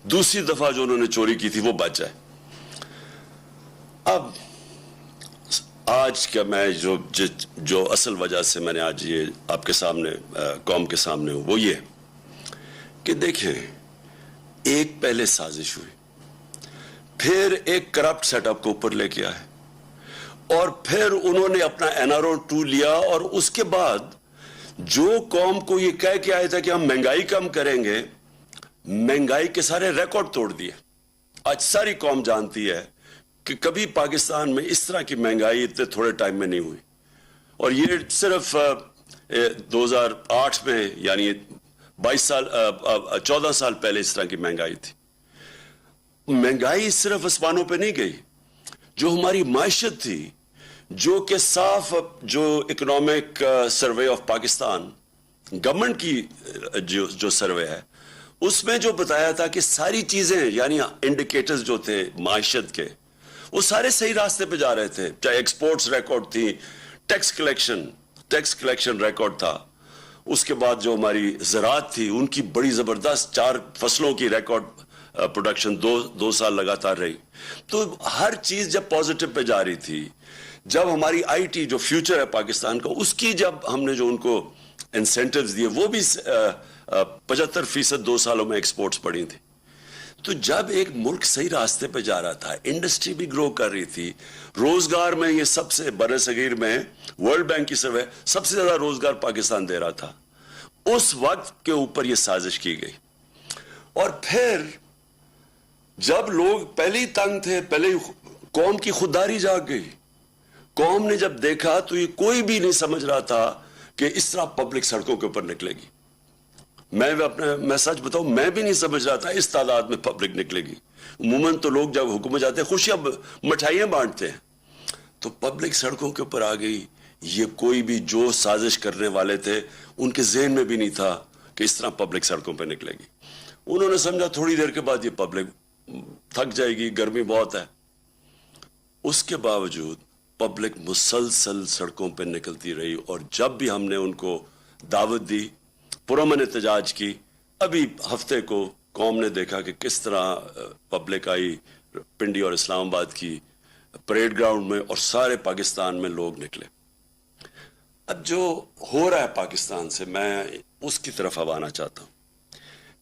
دوسری دفعہ جو انہوں نے چوری کی تھی وہ بچ جائے. اب آج کا میں جو اصل وجہ سے میں نے آج یہ آپ کے سامنے قوم کے سامنے ہوں وہ یہ کہ دیکھیں ایک پہلے سازش ہوئی, پھر ایک کرپٹ سیٹ اپ کو اوپر لے کے آئے, اور پھر انہوں نے اپنا NRO 2 لیا, اور اس کے بعد جو قوم کو یہ کہہ کے آیا تھا کہ ہم مہنگائی کم کریں گے, مہنگائی کے سارے ریکارڈ توڑ دیے. آج ساری قوم جانتی ہے کہ کبھی پاکستان میں اس طرح کی مہنگائی اتنے تھوڑے ٹائم میں نہیں ہوئی, اور یہ صرف 2008 میں یعنی 14 سال پہلے اس طرح کی مہنگائی تھی. مہنگائی صرف آسمانوں پہ نہیں گئی, جو ہماری معیشت تھی, جو کہ صاف جو economic survey of Pakistan government کی جو سروے ہے اس میں جو بتایا تھا کہ ساری چیزیں یعنی انڈیکیٹرز جو تھے معیشت کے وہ سارے صحیح راستے پہ جا رہے تھے, چاہے ایکسپورٹس ریکارڈ تھی, ٹیکس کلیکشن ریکارڈ تھا, اس کے بعد جو ہماری زراعت تھی ان کی بڑی زبردست 4 فصلوں کی ریکارڈ پروڈکشن 2 سال لگاتار رہی. تو ہر چیز جب پازیٹیو پہ جا رہی تھی, جب ہماری IT جو فیوچر ہے پاکستان کا اس کی جب ہم نے جو ان کو انسینٹیوز دیے وہ بھی 75% 2 سالوں میں ایکسپورٹس بڑھی تھی. تو جب ایک ملک صحیح راستے پہ جا رہا تھا, انڈسٹری بھی گرو کر رہی تھی, روزگار میں یہ سب سے بر صغیر میں ورلڈ بینک کی سروے سب سے زیادہ روزگار پاکستان دے رہا تھا, اس وقت کے اوپر یہ سازش کی گئی. اور پھر جب لوگ پہلے ہی تنگ تھے, پہلے قوم کی خودداری جاگ گئی, قوم نے جب دیکھا تو یہ کوئی بھی نہیں سمجھ رہا تھا کہ اس طرح پبلک سڑکوں کے اوپر نکلے گی. میں سچ بتاؤں میں بھی نہیں سمجھ رہا تھا اس تعداد میں پبلک نکلے گی. عموماً تو لوگ جب حکومت جاتے ہیں خوشیاں مٹھائیاں بانٹتے ہیں, تو پبلک سڑکوں کے اوپر آ گئی. یہ کوئی بھی جو سازش کرنے والے تھے ان کے ذہن میں بھی نہیں تھا کہ اس طرح پبلک سڑکوں پہ نکلے گی. انہوں نے سمجھا تھوڑی دیر کے بعد یہ پبلک تھک جائے گی, گرمی بہت ہے. اس کے باوجود پبلک مسلسل سڑکوں پہ نکلتی رہی, اور جب بھی ہم نے ان کو دعوت دی, پرامن احتجاج کی, ابھی ہفتے کو قوم نے دیکھا کہ کس طرح پبلک آئی پنڈی اور اسلام آباد کی پریڈ گراؤنڈ میں, اور سارے پاکستان میں لوگ نکلے. اب جو ہو رہا ہے پاکستان سے میں اس کی طرف اب آنا چاہتا ہوں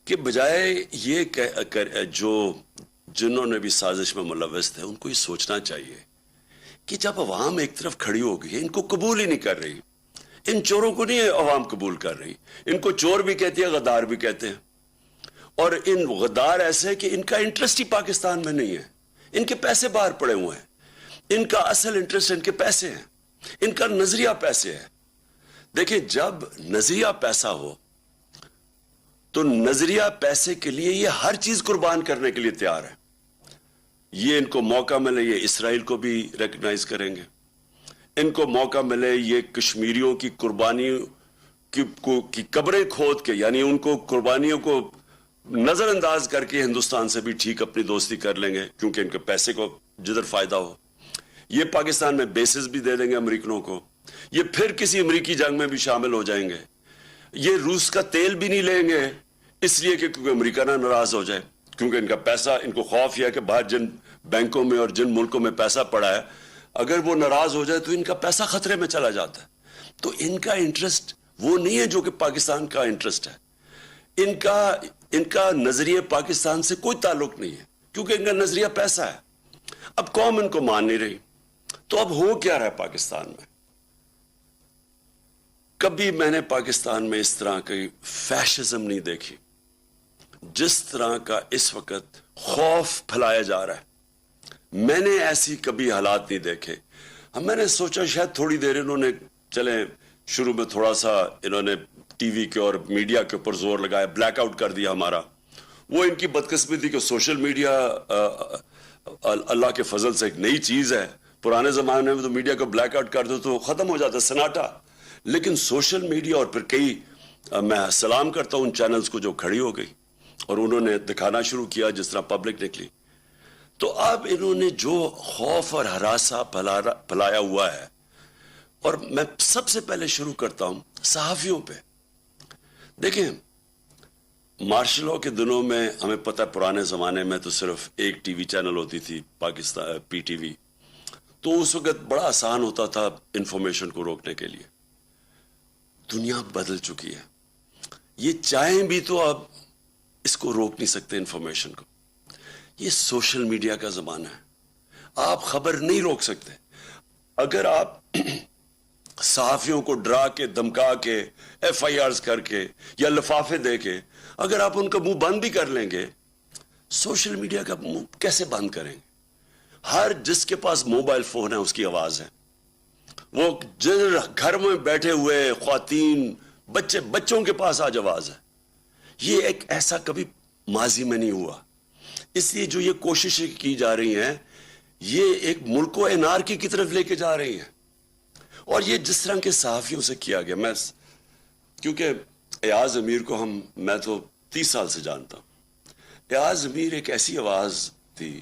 کہ بجائے یہ جو جنہوں نے بھی سازش میں ملوث تھے ان کو یہ سوچنا چاہیے کہ جب عوام ایک طرف کھڑی ہو گئی, ان کو قبول ہی نہیں کر رہی, ان چوروں کو نہیں عوام قبول کر رہی, ان کو چور بھی کہتی ہے, غدار بھی کہتے ہیں, اور ان غدار ایسے کہ ان کا انٹرسٹ ہی پاکستان میں نہیں ہے, ان کے پیسے باہر پڑے ہوئے ہیں, ان کا اصل انٹرسٹ ان کے پیسے ہیں, ان کا نظریہ پیسے ہے. دیکھیں جب نظریہ پیسہ ہو تو نظریہ پیسے کے لیے یہ ہر چیز قربان کرنے کے لیے تیار ہے. یہ ان کو موقع ملے یہ اسرائیل کو بھی ریکگنائز کریں گے, ان کو موقع ملے یہ کشمیریوں کی قربانی کی قبریں کھود کے یعنی ان کو قربانیوں کو نظر انداز کر کے ہندوستان سے بھی ٹھیک اپنی دوستی کر لیں گے, کیونکہ ان کے پیسے کو جدھر فائدہ ہو. یہ پاکستان میں بیسز بھی دے دیں گے امریکنوں کو, یہ پھر کسی امریکی جنگ میں بھی شامل ہو جائیں گے, یہ روس کا تیل بھی نہیں لیں گے اس لیے کہ کیونکہ امریکہ نہ ناراض ہو جائے, کیونکہ ان کا پیسہ, ان کو خوف یہ ہے کہ باہر جن بینکوں میں اور جن ملکوں میں پیسہ پڑا ہے اگر وہ ناراض ہو جائے تو ان کا پیسہ خطرے میں چلا جاتا ہے. تو ان کا انٹرسٹ وہ نہیں ہے جو کہ پاکستان کا انٹرسٹ ہے, ان کا نظریہ پاکستان سے کوئی تعلق نہیں ہے, کیونکہ ان کا نظریہ پیسہ ہے. اب قوم ان کو مان نہیں رہی, تو اب ہو کیا رہا ہے پاکستان میں؟ کبھی میں نے پاکستان میں اس طرح کی فیشزم نہیں دیکھی جس طرح کا اس وقت خوف پھیلایا جا رہا ہے. میں نے ایسی کبھی حالات نہیں دیکھے. میں نے سوچا شاید تھوڑی دیر انہوں نے چلیں شروع میں تھوڑا سا انہوں نے ٹی وی کے اور میڈیا کے اوپر زور لگایا, بلیک آؤٹ کر دیا ہمارا. وہ ان کی بدقسمتی کہ سوشل میڈیا اللہ کے فضل سے ایک نئی چیز ہے. پرانے زمانے میں تو میڈیا کو بلیک آؤٹ کر دو تو ختم ہو جاتا سناٹا, لیکن سوشل میڈیا اور پھر کئی میں سلام کرتا ہوں ان چینلز کو جو کھڑی ہو گئی اور انہوں نے دکھانا شروع کیا جس طرح پبلک نکلی. تو اب انہوں نے جو خوف اور ہراساں پھیلایا ہوا ہے, اور میں سب سے پہلے شروع کرتا ہوں صحافیوں پہ. دیکھیں مارشل لاء کے دنوں میں ہمیں پتہ پرانے زمانے میں تو صرف ایک ٹی وی چینل ہوتی تھی پاکستان پی ٹی وی, تو اس وقت بڑا آسان ہوتا تھا انفارمیشن کو روکنے کے لیے. دنیا بدل چکی ہے, یہ چاہیں بھی تو آپ اس کو روک نہیں سکتے انفارمیشن کو. یہ سوشل میڈیا کا زمانہ ہے, آپ خبر نہیں روک سکتے. اگر آپ صحافیوں کو ڈرا کے دھمکا کے ایف آئی آرز کر کے یا لفافے دے کے اگر آپ ان کا منہ بند بھی کر لیں گے, سوشل میڈیا کا منہ کیسے بند کریں گے؟ ہر جس کے پاس موبائل فون ہے اس کی آواز ہے. وہ گھر میں بیٹھے ہوئے خواتین بچوں کے پاس آج آواز ہے. یہ ایک ایسا کبھی ماضی میں نہیں ہوا. اس لیے جو یہ کوششیں کی جا رہی ہیں یہ ایک ملک کو انارکی کی طرف لے کے جا رہی ہیں. اور یہ جس طرح کے صحافیوں سے کیا گیا, میں کیونکہ ایاز امیر کو میں تو 30 سال سے جانتا ہوں. ایاز امیر ایک ایسی آواز تھی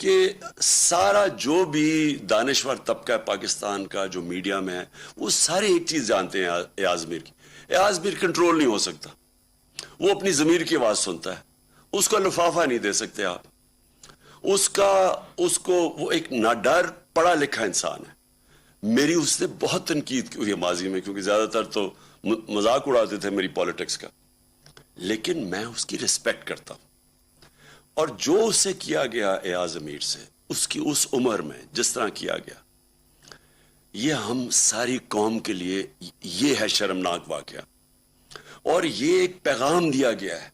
کہ سارا جو بھی دانشور طبقہ پاکستان کا جو میڈیا میں ہے وہ سارے ایک چیز جانتے ہیں ایاز امیر کی. ایاز امیر کنٹرول نہیں ہو سکتا, وہ اپنی ضمیر کی آواز سنتا ہے, اس کو لفافہ نہیں دے سکتے آپ. اس کو وہ ایک ناڈر پڑھا لکھا انسان ہے. میری اس سے بہت تنقید کی ہوئی ہے ماضی میں, کیونکہ زیادہ تر تو مذاق اڑاتے تھے میری پالیٹکس کا, لیکن میں اس کی ریسپیکٹ کرتا ہوں. اور جو اسے کیا گیا ایاز امیر سے اس عمر میں جس طرح کیا گیا, یہ ہم ساری قوم کے لیے یہ ہے شرمناک واقعہ. اور یہ ایک پیغام دیا گیا ہے,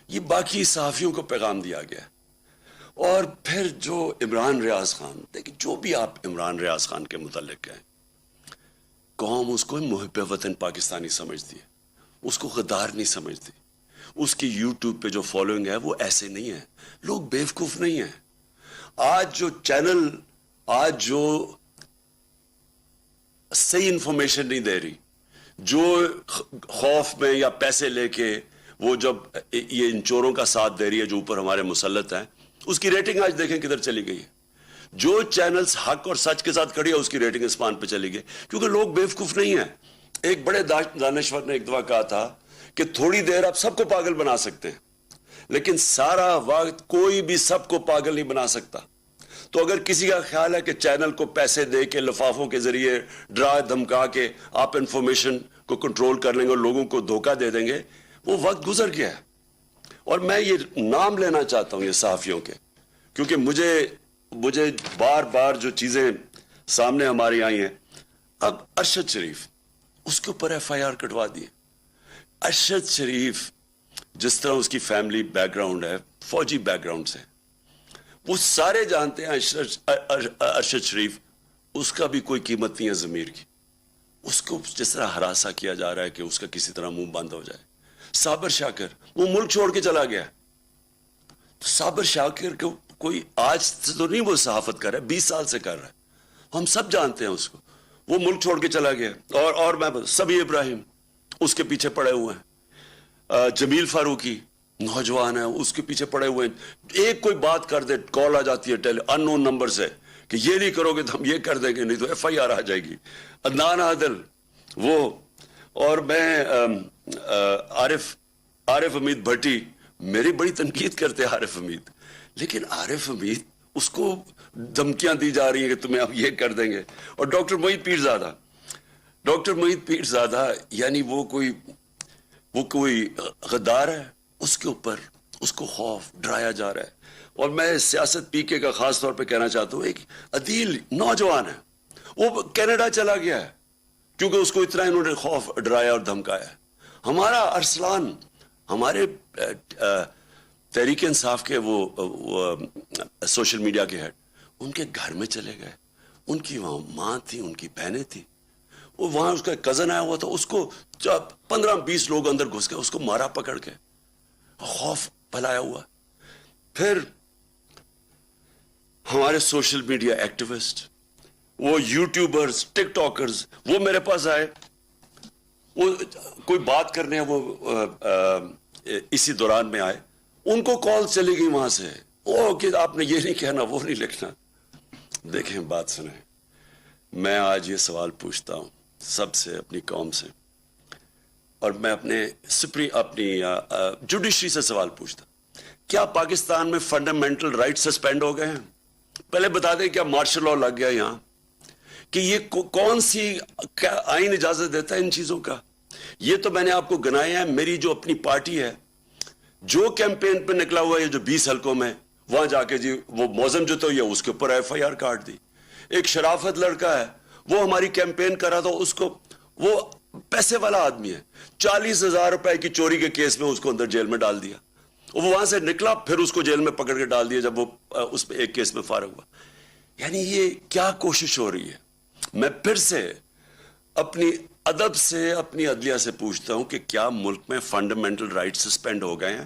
یہ باقی صحافیوں کو پیغام دیا گیا ہے. اور پھر جو عمران ریاض خان, دیکھیں جو بھی آپ عمران ریاض خان کے متعلق کہیں, قوم اس کو محب وطن پاکستانی سمجھتی ہے, اس کو غدار نہیں سمجھتی. اس کی یوٹیوب پہ جو فالوئنگ ہے وہ ایسے نہیں ہے, لوگ بیوقوف نہیں ہیں. آج جو چینل جو صحیح انفارمیشن نہیں دے رہی, جو خوف میں یا پیسے لے کے وہ جب یہ ان چوروں کا ساتھ دے رہی ہے جو اوپر ہمارے مسلط ہیں, اس کی ریٹنگ آج دیکھیں کدھر چلی گئی ہے. جو چینلز حق اور سچ کے ساتھ کھڑی ہے اس کی ریٹنگ اسمان پہ چلی گئی, کیونکہ لوگ بیوقوف نہیں ہیں. ایک بڑے دانشور نے ایک دفعہ کہا تھا کہ تھوڑی دیر آپ سب کو پاگل بنا سکتے ہیں, لیکن سارا وقت کوئی بھی سب کو پاگل نہیں بنا سکتا. تو اگر کسی کا خیال ہے کہ چینل کو پیسے دے کے لفافوں کے ذریعے ڈرا دھمکا کے آپ انفارمیشن کو کنٹرول کر لیں گے اور لوگوں کو دھوکہ دے دیں گے, وہ وقت گزر گیا ہے. اور میں یہ نام لینا چاہتا ہوں یہ صحافیوں کے, کیونکہ مجھے بار بار جو چیزیں سامنے ہماری آئی ہیں. اب ارشد شریف, اس کے اوپر ایف آئی آر کٹوا دیے. ارشد شریف جس طرح اس کی فیملی بیک گراؤنڈ ہے, فوجی بیک گراؤنڈ سے, وہ سارے جانتے ہیں ارشد شریف, اس کا بھی کوئی قیمت نہیں ہے ضمیر کی. اس کو جس طرح ہراساں کیا جا رہا ہے کہ اس کا کسی طرح منہ بند ہو جائے. صابر شاکر وہ ملک چھوڑ کے چلا گیا. تو صابر شاکر کو کوئی آج سے تو نہیں وہ صحافت کر رہا ہے, 20 سال سے کر رہا ہے, ہم سب جانتے ہیں اس کو. وہ ملک چھوڑ کے چلا گیا. اور میں سبی ابراہیم اس کے پیچھے پڑے ہوئے ہیں. جمیل فاروقی نوجوان ہے, اس کے پیچھے پڑے ہوئے ہیں. ایک کوئی بات کر دے, کال آ جاتی ہے ان نون نمبر سے کہ یہ نہیں کرو گے تو ہم یہ کر دیں گے, نہیں تو ایف آئی آر آ جائے گی. عدنان عادل وہ, اور میں عارف حمید بھٹی, میری بڑی تنقید کرتے ہیں عارف حمید, لیکن عارف حمید اس کو دھمکیاں دی جا رہی ہیں کہ تمہیں اب یہ کر دیں گے. اور ڈاکٹر محیط پیرزادہ یعنی وہ کوئی غدار ہے, اس کے اوپر اس کو خوف ڈرایا جا رہا ہے. اور میں سیاست پی کے کا خاص طور پہ کہنا چاہتا ہوں, ایک عدیل نوجوان ہے, وہ کینیڈا چلا گیا ہے کیونکہ اس کو اتنا انہوں نے خوف ڈرایا اور دھمکایا. ہمارا ارسلان, ہمارے تحریک انصاف کے وہ سوشل میڈیا کے ہیڈ, ان کے گھر میں چلے گئے. ان کی وہاں ماں تھی, ان کی بہنیں تھی, وہ وہاں اس کا کزن آیا ہوا تھا, اس کو 15-20 لوگ اندر گھس گئے, اس کو مارا پکڑ کے, خوف پھیلایا ہوا. پھر ہمارے سوشل میڈیا ایکٹیوسٹ, وہ یوٹیوبرز, ٹک ٹاکرز, وہ میرے پاس آئے, وہ کوئی بات کرنے وہ اسی دوران میں آئے, ان کو کال چلی گئی وہاں سے, کہ آپ نے یہ نہیں کہنا, وہ نہیں لکھنا. دیکھیں بات سنیں, میں آج یہ سوال پوچھتا ہوں سب سے, اپنی قوم سے, اور میں اپنی جوڈیشری سے سوال پوچھتا، کیا پاکستان میں فنڈامنٹل رائٹ سسپینڈ ہو گئے ہیں؟ پہلے بتا دیں کیا مارشل لاء لگ گیا یہاں؟ کہ یہ کون سی آئین اجازت دیتا ہے ان چیزوں کا؟ یہ تو میں نے آپ کو گنایا ہے. میری جو اپنی پارٹی ہے جو کیمپین پہ نکلا ہوا ہے جو 20 حلقوں میں، وہاں جا کے جی وہ موزم جو تو یہ اس کے اوپر ایف آئی آر کاٹ دی. ایک شرافت لڑکا ہے وہ ہماری کیمپین کرا تھا، اس کو وہ پیسے والا آدمی ہے، 40,000 روپے کی چوری کے کیس میں اس کو اندر جیل میں ڈال دیا. وہ وہاں سے نکلا پھر اس کو جیل میں پکڑ کے ڈال دیا جب وہ اس میں ایک کیس میں فارغ ہوا. یعنی یہ کیا کوشش ہو رہی ہے؟ میں پھر سے اپنی ادب سے اپنی عدلیہ سے پوچھتا ہوں کہ کیا ملک میں فنڈامنٹل رائٹ سسپینڈ ہو گئے ہیں؟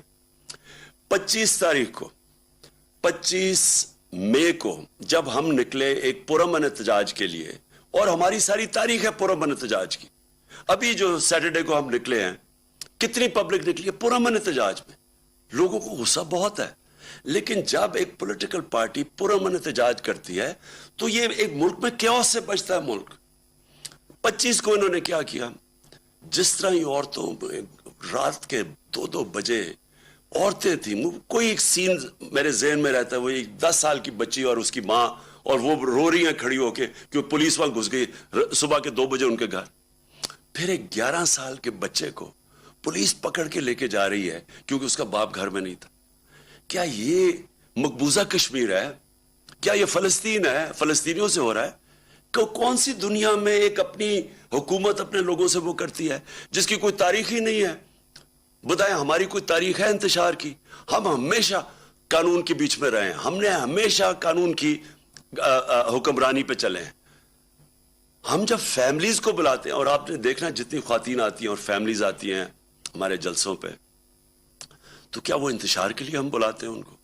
25 مئی کو جب ہم نکلے ایک پرامن احتجاج کے لیے، اور ہماری ساری تاریخ ہے پرامن احتجاج کی. ابھی جو سیٹرڈے کو ہم نکلے ہیں، کتنی پبلک نکلی ہے پرامن احتجاج میں؟ لوگوں کو غصہ بہت ہے، لیکن جب ایک پولیٹیکل پارٹی پرامن احتجاج کرتی ہے تو یہ ایک ملک میں کیوس سے بچتا ہے ملک. 25 کو انہوں نے کیا کیا؟ جس طرح یہ عورتوں رات کے 2 بجے عورتیں تھیں، کوئی ایک سین میرے ذہن میں رہتا ہے، وہ ایک 10 سال کی بچی اور اس کی ماں، اور وہ رو رہی ہیں کھڑی ہو کے کہ پولیس وہاں گھس گئی صبح کے 2 بجے ان کے گھر. پھر ایک 11 سال کے بچے کو پولیس پکڑ کے لے کے جا رہی ہے کیونکہ اس کا باپ گھر میں نہیں تھا. کیا یہ مقبوضہ کشمیر ہے؟ کیا یہ فلسطین ہے؟ فلسطینیوں سے ہو رہا ہے؟ کون سی دنیا میں ایک اپنی حکومت اپنے لوگوں سے وہ کرتی ہے جس کی کوئی تاریخ ہی نہیں ہے؟ بتائیں ہماری کوئی تاریخ ہے انتشار کی؟ ہم ہمیشہ قانون کے بیچ میں رہے ہیں، ہم نے ہمیشہ قانون کی حکمرانی پہ چلے ہیں. ہم جب فیملیز کو بلاتے ہیں، اور آپ نے دیکھنا جتنی خواتین آتی ہیں اور فیملیز آتی ہیں ہمارے جلسوں پہ، تو کیا وہ انتشار کے لیے ہم بلاتے ہیں ان کو؟